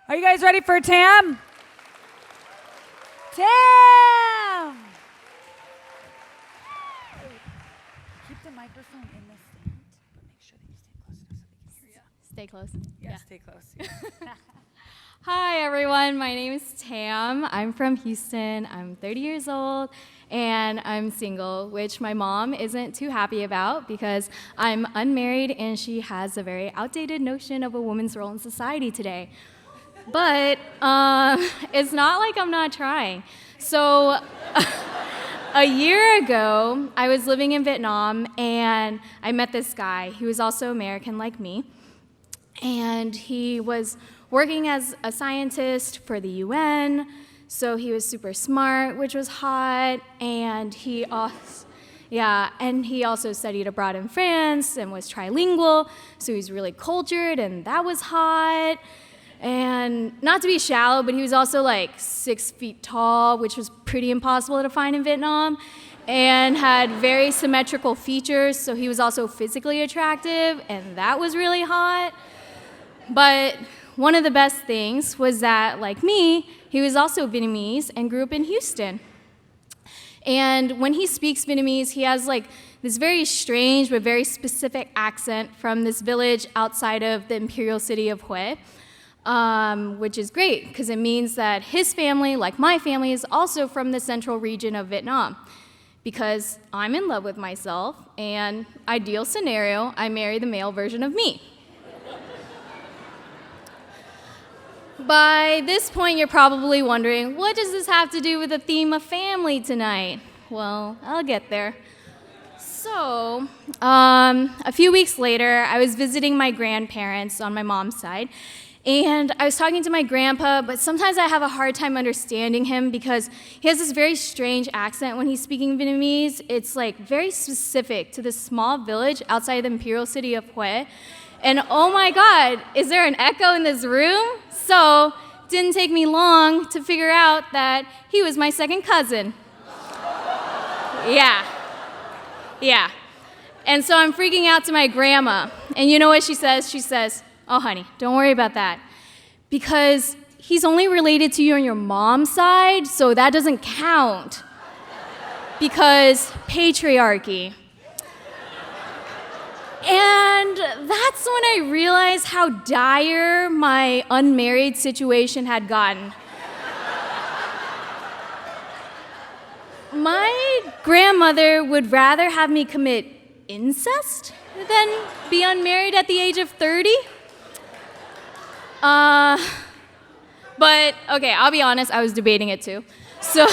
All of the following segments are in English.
Are you guys ready for Tam? Tam! Keep the microphone in the stand, but make sure that you stay close enough so they can hear you. Stay close. Yeah, stay close. Hi, everyone. My name is Tam. I'm from Houston. I'm 30 years old, and I'm single, which my mom isn't too happy about because I'm unmarried, and she has a very outdated notion of a woman's role in society today. But it's not like I'm not trying. So a year ago, I was living in Vietnam, and I met this guy. He was also American like me, and he was working as a scientist for the UN, so he was super smart, which was hot, and he also studied abroad in France and was trilingual, so he's really cultured, and that was hot. And not to be shallow, but he was also like 6 feet tall, which was pretty impossible to find in Vietnam, and had very symmetrical features, so he was also physically attractive, and that was really hot. But one of the best things was that, like me, he was also Vietnamese and grew up in Houston. And when he speaks Vietnamese, he has like this very strange but very specific accent from this village outside of the imperial city of Hue. Which is great because it means that his family, like my family, is also from the central region of Vietnam. Because I'm in love with myself, and ideal scenario, I marry the male version of me. By this point, you're probably wondering, what does this have to do with the theme of family tonight? Well, I'll get there. So, a few weeks later, I was visiting my grandparents on my mom's side, and I was talking to my grandpa, but sometimes I have a hard time understanding him because he has this very strange accent when he's speaking Vietnamese. It's like very specific to this small village outside the imperial city of Hue. And oh my God, is there an echo in this room? So, didn't take me long to figure out that he was my second cousin. Yeah. And so I'm freaking out to my grandma. And you know what she says? She says, "Oh, honey, don't worry about that. Because he's only related to you on your mom's side, so that doesn't count. Because patriarchy." And that's when I realized how dire my unmarried situation had gotten. My grandmother would rather have me commit incest than be unmarried at the age of 30. But, okay, I'll be honest, I was debating it too. So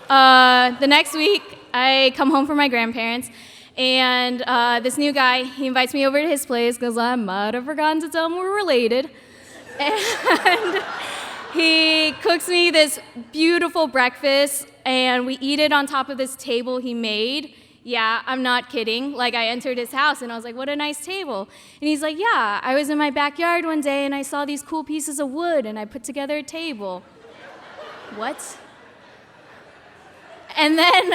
the next week, I come home from my grandparents, and this new guy, he invites me over to his place because I might have forgotten to tell him we're related. And he cooks me this beautiful breakfast, and we eat it on top of this table he made. Yeah, I'm not kidding. Like, I entered his house, and I was like, what a nice table. And he's like, yeah, I was in my backyard one day, and I saw these cool pieces of wood, and I put together a table. What? And then,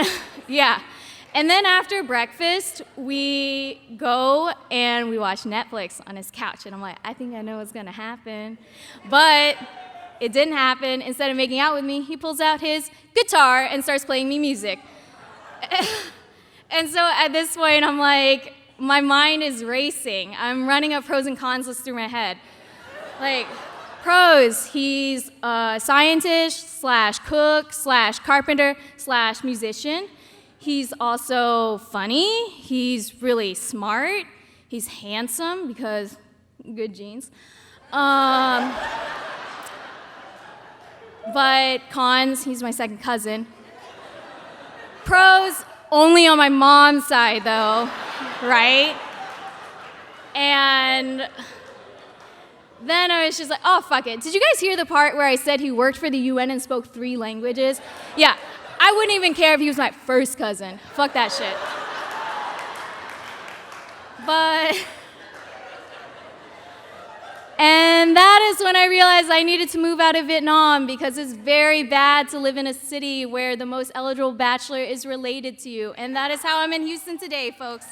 And then after breakfast, we go and we watch Netflix on his couch. And I'm like, I think I know what's going to happen. But it didn't happen. Instead of making out with me, he pulls out his guitar and starts playing me music. And so at this point, I'm like, my mind is racing. I'm running a pros and cons list through my head. Like, pros, he's a scientist / cook / carpenter / musician. He's also funny. He's really smart. He's handsome because good genes. But cons, he's my second cousin. Pros, only on my mom's side, though, right? And then I was just like, oh, fuck it. Did you guys hear the part where I said he worked for the UN and spoke 3 languages? Yeah, I wouldn't even care if he was my first cousin. Fuck that shit. And that is when I realized I needed to move out of Vietnam because it's very bad to live in a city where the most eligible bachelor is related to you. And that is how I'm in Houston today, folks.